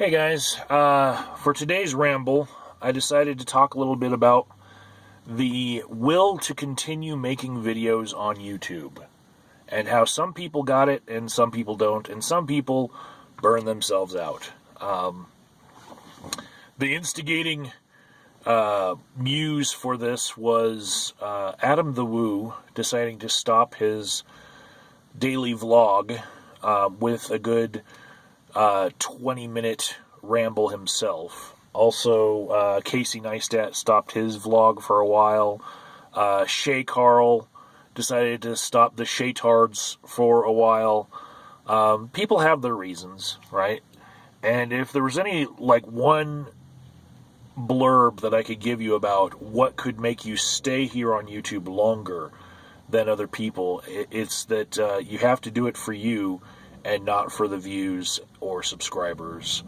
Hey guys, for today's ramble, I decided to talk a little bit about the will to continue making videos on YouTube and how some people got it and some people don't, and some people burn themselves out. The instigating muse for this was Adam the Woo deciding to stop his daily vlog with a good 20-minute ramble himself. Also, Casey Neistat stopped his vlog for a while. Shay Carl decided to stop the Shaytards for a while. People have their reasons, right? And if there was any, one blurb that I could give you about what could make you stay here on YouTube longer than other people, it's that you have to do it for you and not for the views or subscribers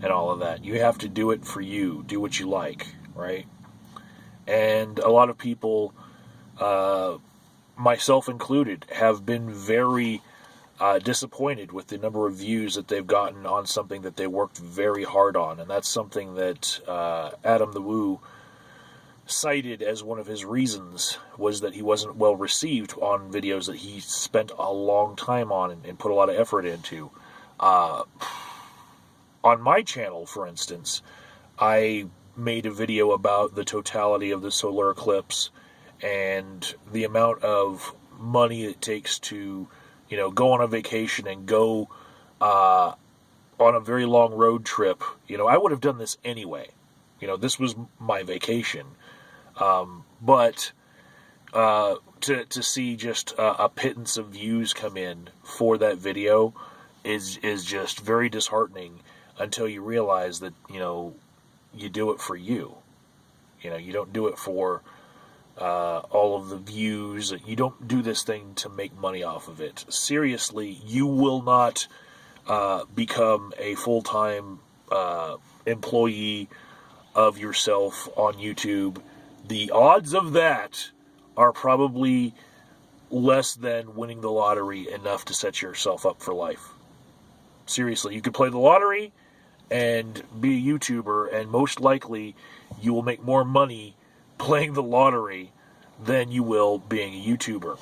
and all of that. You have to do it for you. Do what you like, right? And a lot of people, myself included, have been very disappointed with the number of views that they've gotten on something that they worked very hard on. And that's something that Adam the Woo cited as one of his reasons, was that he wasn't well received on videos that he spent a long time on and put a lot of effort into. On my channel, for instance, I made a video about the totality of the solar eclipse and the amount of money it takes to, go on a vacation and go on a very long road trip. I would have done this anyway. This was my vacation. But to see just a pittance of views come in for that video is just very disheartening until you realize that, you do it for you. You don't do it for all of the views. You don't do this thing to make money off of it. Seriously, you will not become a full-time employee of yourself on YouTube. The odds of that are probably less than winning the lottery enough to set yourself up for life. Seriously, you could play the lottery and be a YouTuber, and most likely you will make more money playing the lottery than you will being a YouTuber.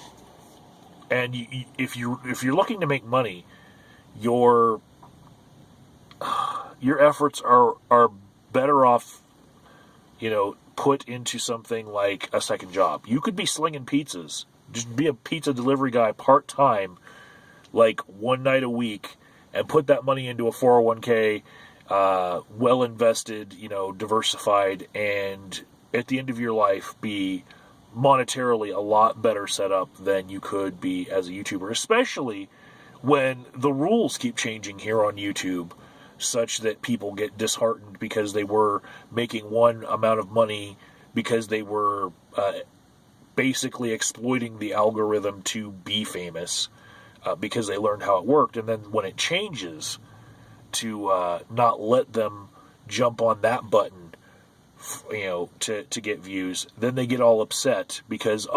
And if you're looking to make money, your efforts are better off, put into something like a second job. You could be slinging pizzas. Just be a pizza delivery guy part-time, one night a week, and put that money into a 401k, well invested, diversified, and at the end of your life be monetarily a lot better set up than you could be as a YouTuber, especially when the rules keep changing here on YouTube, such that people get disheartened because they were making one amount of money because they were basically exploiting the algorithm to be famous because they learned how it worked. And then when it changes to not let them jump on that button, to get views, then they get all upset because,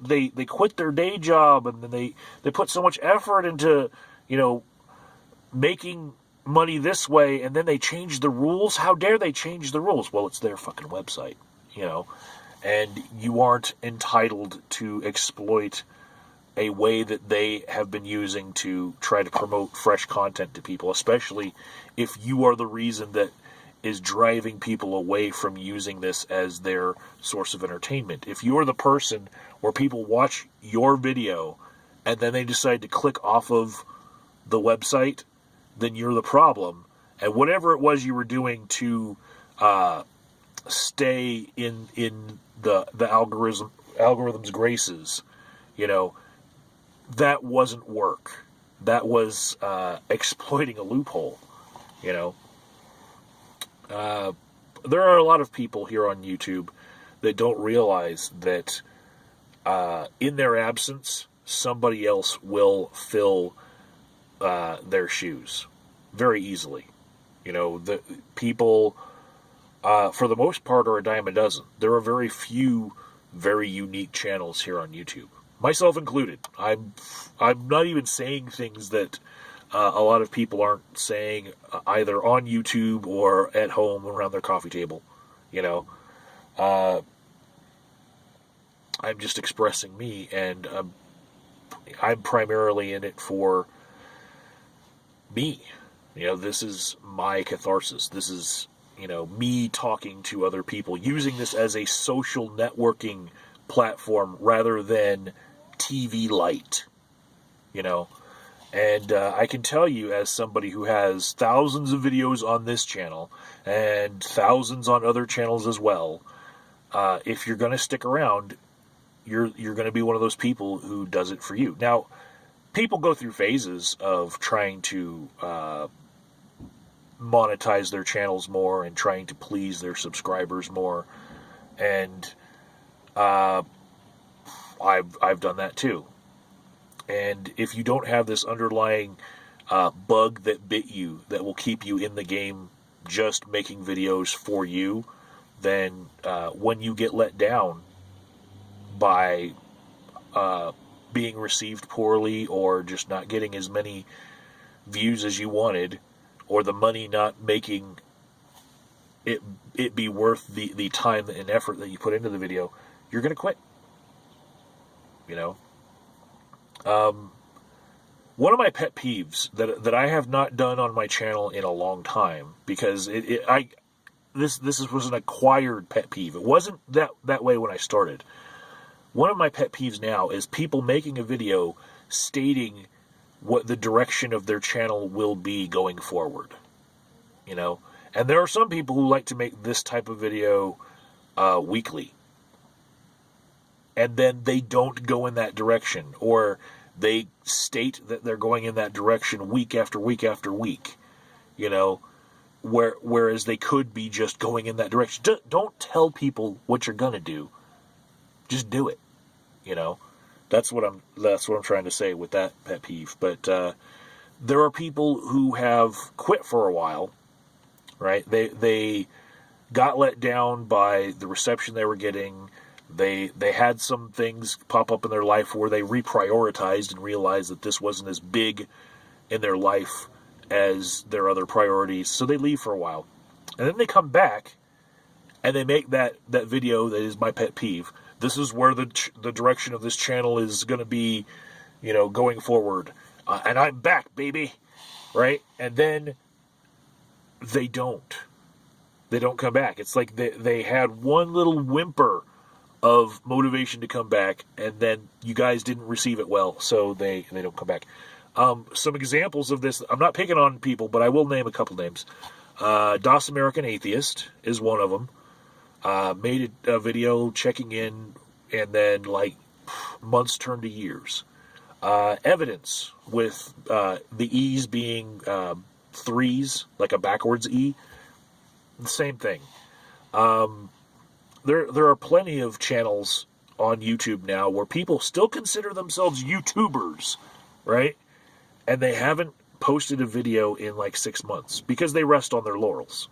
they quit their day job and then they put so much effort into, making money this way, and then they change the rules. How dare they change the rules? Well, it's their fucking website, and you aren't entitled to exploit a way that they have been using to try to promote fresh content to people, especially if you are the reason that is driving people away from using this as their source of entertainment. If you're the person where people watch your video and then they decide to click off of the website, then you're the problem. And whatever it was you were doing to stay in the algorithm's graces, that wasn't work. That was exploiting a loophole. There are a lot of people here on YouTube that don't realize that in their absence, somebody else will fill their shoes very easily. The people, for the most part, are a dime a dozen. There are very few very unique channels here on YouTube, myself included. I'm not even saying things that a lot of people aren't saying either on YouTube or at home around their coffee table. You know, I'm just expressing me, and I'm primarily in it for me. You know, this is my catharsis. This is, you know, me talking to other people, using this as a social networking platform rather than TV light, you know. And I can tell you, as somebody who has thousands of videos on this channel and thousands on other channels as well, if you're going to stick around, you're going to be one of those people who does it for you. Now, people go through phases of trying to monetize their channels more and trying to please their subscribers more, and I've done that too. And if you don't have this underlying bug that bit you that will keep you in the game just making videos for you, then when you get let down by being received poorly or just not getting as many views as you wanted, or the money not making it be worth the time and effort that you put into the video, you're going to quit. You know? One of my pet peeves that I have not done on my channel in a long time, because this was an acquired pet peeve. It wasn't that way when I started. One of my pet peeves now is people making a video stating what the direction of their channel will be going forward. You know? And there are some people who like to make this type of video weekly. And then they don't go in that direction, or they state that they're going in that direction week after week after week, you know, whereas they could be just going in that direction. Don't tell people what you're gonna do. Just do it, you know. That's what I'm trying to say with that pet peeve. But there are people who have quit for a while, right? They got let down by the reception they were getting. They had some things pop up in their life where they reprioritized and realized that this wasn't as big in their life as their other priorities, so they leave for a while. And then they come back, and they make that video that is my pet peeve. This is where the direction of this channel is going to be, you know, going forward. And I'm back, baby, right? And then they don't. They don't come back. It's like they had one little whimper of motivation to come back, and then you guys didn't receive it well, so they don't come back. Some examples of this, I'm not picking on people, but I will name a couple names. DOS American Atheist is one of them. Made a video checking in, and then like months turned to years. Evidence, with the E's being threes, like a backwards E. The same thing. There are plenty of channels on YouTube now where people still consider themselves YouTubers, right? And they haven't posted a video in like 6 months because they rest on their laurels.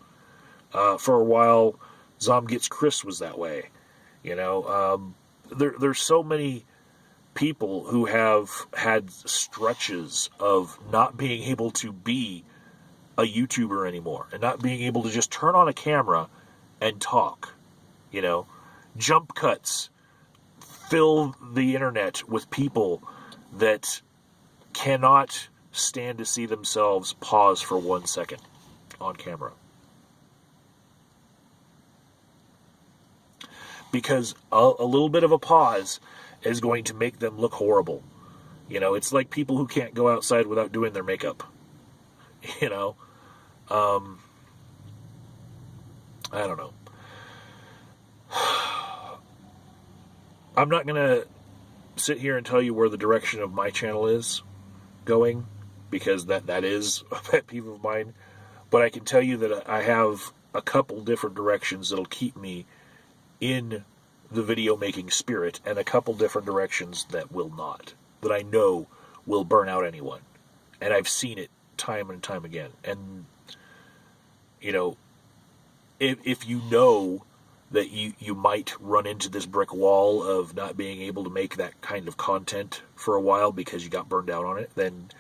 For a while, Zom Gets Chris was that way. You know, there's so many people who have had stretches of not being able to be a YouTuber anymore and not being able to just turn on a camera and talk. You know, jump cuts fill the internet with people that cannot stand to see themselves pause for 1 second on camera. Because a little bit of a pause is going to make them look horrible. You know, it's like people who can't go outside without doing their makeup. You know, I don't know. I'm not going to sit here and tell you where the direction of my channel is going, because that is a pet peeve of mine. But I can tell you that I have a couple different directions that'll keep me in the video making spirit, and a couple different directions that will not, that I know will burn out anyone. And I've seen it time and time again. And, you know, if you know that you might run into this brick wall of not being able to make that kind of content for a while because you got burned out on it, then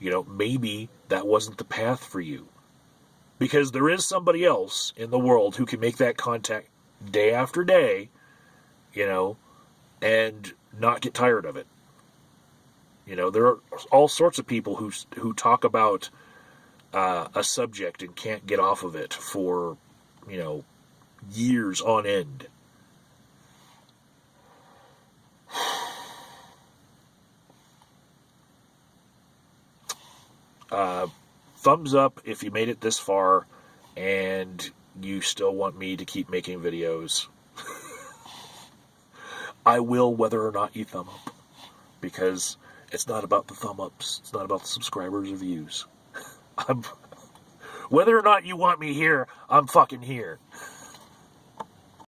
maybe that wasn't the path for you. Because there is somebody else in the world who can make that contact day after day, and not get tired of it. There are all sorts of people who talk about a subject and can't get off of it for, years on end. Thumbs up if you made it this far and you still want me to keep making videos. I will, whether or not you thumb up, because it's not about the thumb ups. It's not about the subscribers or views. Whether or not you want me here, I'm fucking here.